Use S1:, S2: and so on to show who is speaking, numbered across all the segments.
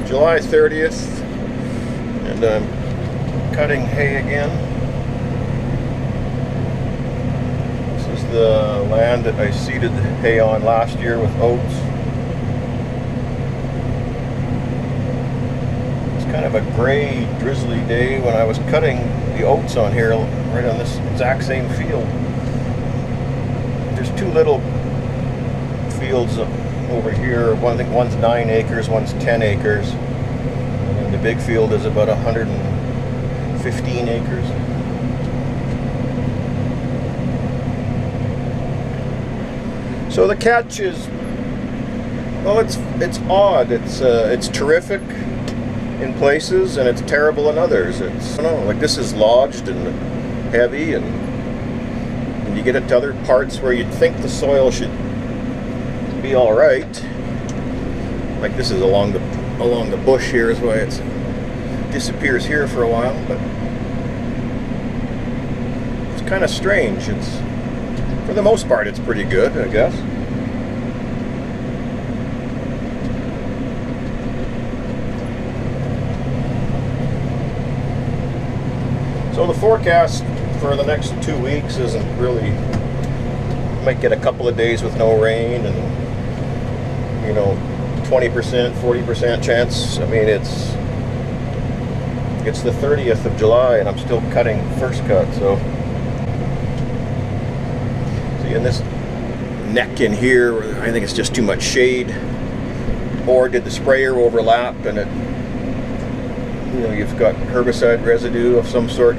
S1: July 30th, and I'm cutting hay again. This is the land that I seeded hay on last year with oats. It's kind of a gray, drizzly day when I was cutting the oats on here, right on this exact same field. There's two little fields over here. I think one's 9 acres, one's 10 acres. And the big field is about 115 acres. So the catch is, well, it's odd. It's terrific in places and it's terrible in others. It's, I don't know, like this is lodged and heavy, and you get it to other parts where you'd think the soil should be all right. Like this is along the bush here is why it disappears here for a while, but it's kind of strange. It's, for the most part, it's pretty good, I guess. So the forecast for the next 2 weeks isn't really, might get a couple of days with no rain and, you know, 20%, 40% chance. I mean, it's the 30th of July and I'm still cutting first cut, so see in this neck in here, I think it's just too much shade, or did the sprayer overlap and it, you know, you've got herbicide residue of some sort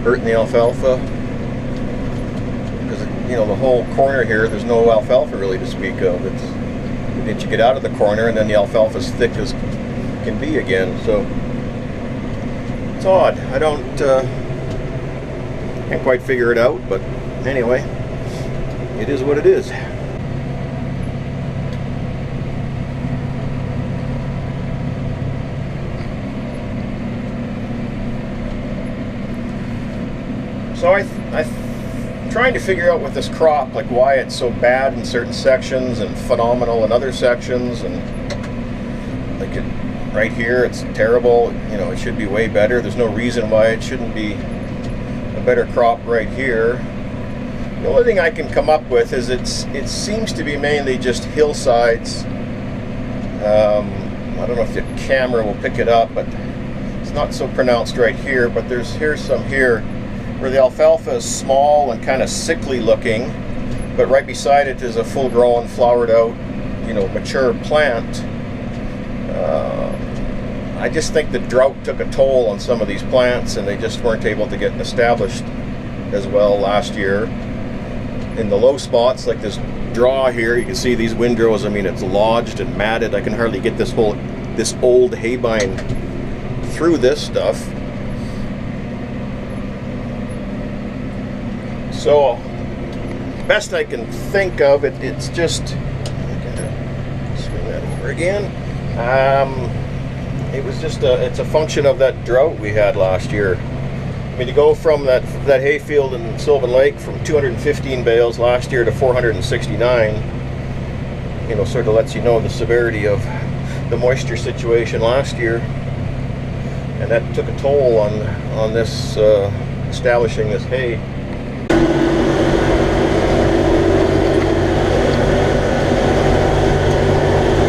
S1: hurting the alfalfa, because, you know, the whole corner here, there's no alfalfa really to speak of. It's, once you get out of the corner and then the alfalfa's thick as can be again, so it's odd. I can't quite figure it out, but anyway, it is what it is. So I'm trying to figure out with this crop, like why it's so bad in certain sections and phenomenal in other sections, and like right here it's terrible. You know, it should be way better. There's no reason why it shouldn't be a better crop right here. The only thing I can come up with is it seems to be mainly just hillsides. I don't know if the camera will pick it up, but it's not so pronounced right here, but here's some here where the alfalfa is small and kind of sickly looking, but right beside it is a full-grown, flowered-out, you know, mature plant. I just think the drought took a toll on some of these plants, and they just weren't able to get established as well last year. In the low spots, like this draw here, you can see these windrows. I mean, it's lodged and matted. I can hardly get this old haybine through this stuff. So, best I can think of, it's just, I'm gonna swing that over again. It was just it's a function of that drought we had last year. I mean, to go from that hayfield in Sylvan Lake from 215 bales last year to 469, you know, sort of lets you know the severity of the moisture situation last year, and that took a toll on this establishing this hay.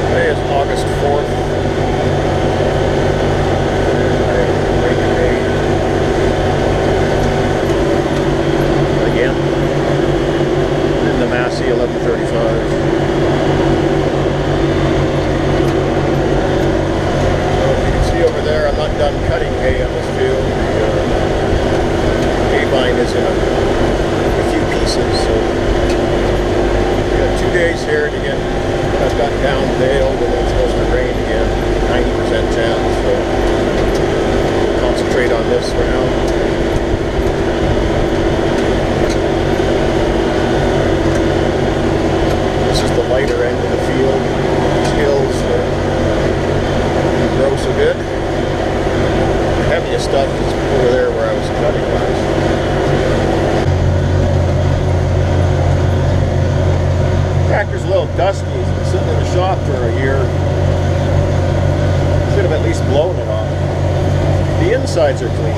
S1: Today is August 4th. Again, in the Massey 1135. Over there, I'm not done cutting hay on this field. The haybine is in a few pieces, so we got 2 days here to get cut down, baled, and then it's supposed to rain again. 90% chance, so we'll concentrate on this for now. This is the lighter end of the field. These hills grow so good. The heaviest stuff is over there where I was cutting last. Tractor's a little dusty. It's been sitting in the shop for a year. blown it off. The insides are clean.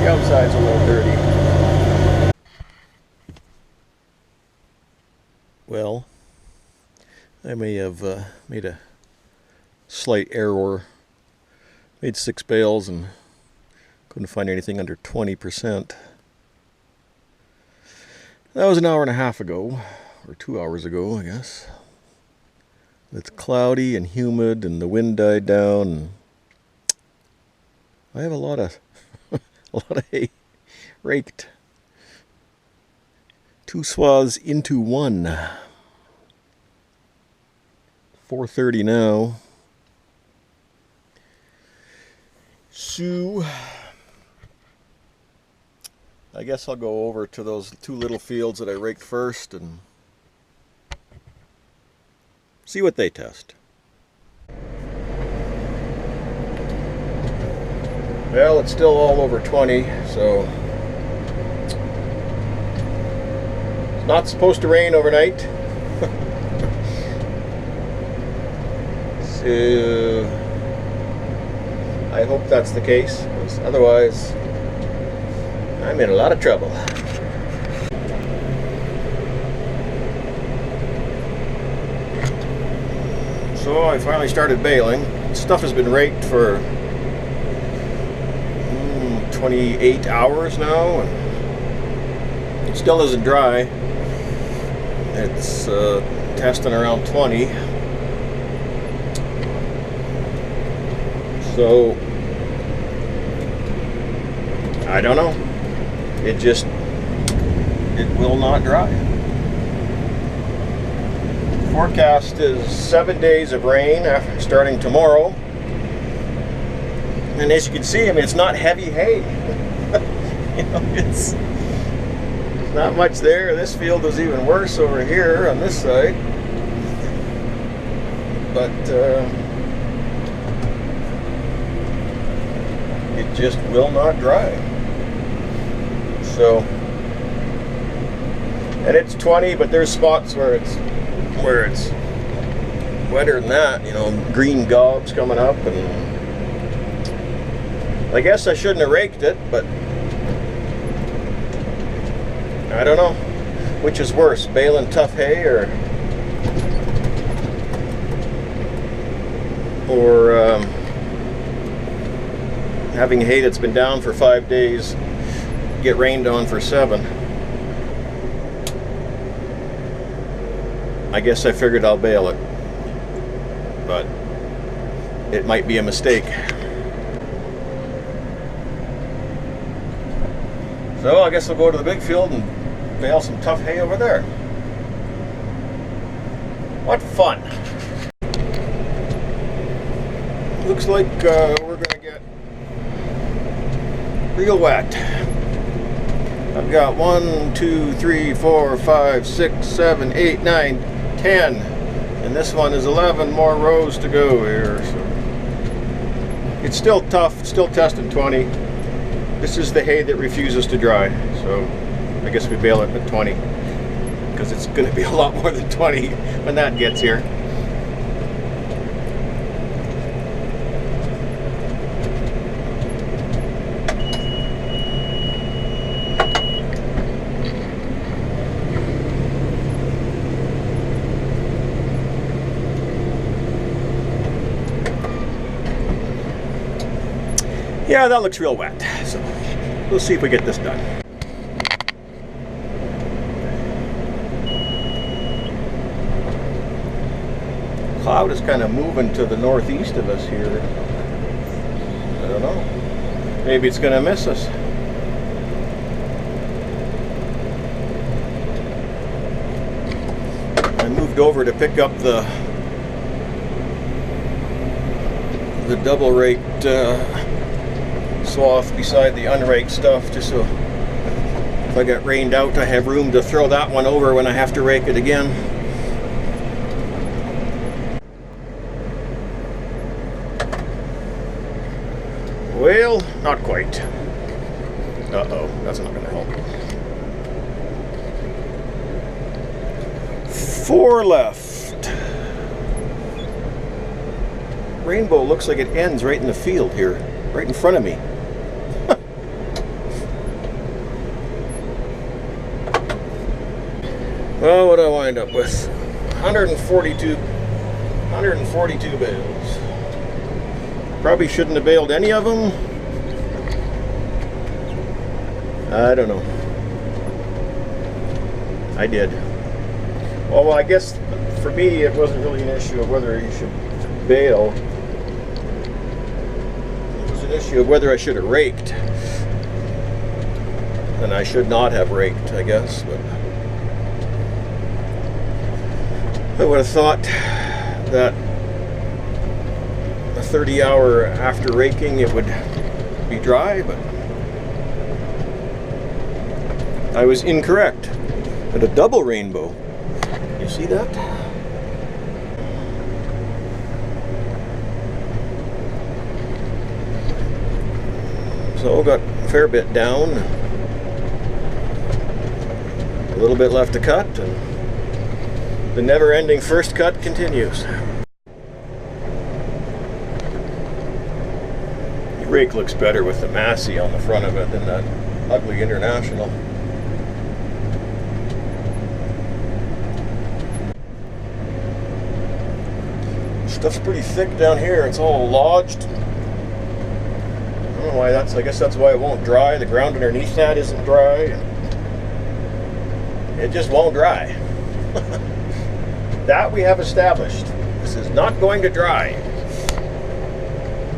S1: The outside's a little dirty. Well, I may have made a slight error. Made 6 bales and couldn't find anything under 20%. That was an hour and a half ago, or 2 hours ago, I guess. It's cloudy and humid, and the wind died down. And I have a lot of hay raked. 2 swaths into one. 4:30 now. So I guess I'll go over to those 2 little fields that I raked first and see what they test. Well, it's still all over 20, so it's not supposed to rain overnight. So I hope that's the case, because otherwise I'm in a lot of trouble. So I finally started baling. Stuff has been raked for 28 hours now, and it still isn't dry. It's testing around 20. So I don't know. It will not dry. Forecast is 7 days of rain starting tomorrow. And as you can see, I mean, it's not heavy hay. You know, it's not much there. This field was even worse over here on this side. But it just will not dry. So, and it's 20, but there's spots where it's wetter than that, you know, green gobs coming up, and I guess I shouldn't have raked it, but I don't know which is worse, baling tough hay or having hay that's been down for 5 days get rained on for 7. I guess I figured I'll bale it, but it might be a mistake. So I guess I'll go to the big field and bale some tough hay over there. What fun! Looks like we're gonna get real wet. I've got 1, 2, 3, 4, 5, 6, 7, 8, 9, 10, and this one is 11 more rows to go here. So it's still tough, it's still testing 20. This is the hay that refuses to dry, so I guess we bale it at 20, because it's going to be a lot more than 20 when that gets here. Yeah, that looks real wet, so we'll see if we get this done. Cloud is kind of moving to the northeast of us here. I don't know. Maybe it's going to miss us. I moved over to pick up the double raked swath beside the unraked stuff, just so if I get rained out I have room to throw that one over when I have to rake it again. Well, not quite. Uh-oh, that's not going to help. 4 left. rainbow looks like it ends right in the field here, right in front of me. Well, what do I wind up with? 142 bales. Probably shouldn't have baled any of them. I don't know. I did. Well, I guess for me it wasn't really an issue of whether you should bale. It was an issue of whether I should have raked. And I should not have raked, I guess. But I would have thought that a 30-hour after raking it would be dry, but I was incorrect. But a double rainbow. You see that? So got a fair bit down. A little bit left to cut, and the never-ending first cut continues. The rake looks better with the Massey on the front of it than that ugly International. Stuff's pretty thick down here. It's all lodged. I don't know why that's. I guess that's why it won't dry. The ground underneath that isn't dry. It just won't dry. That we have established. This is not going to dry.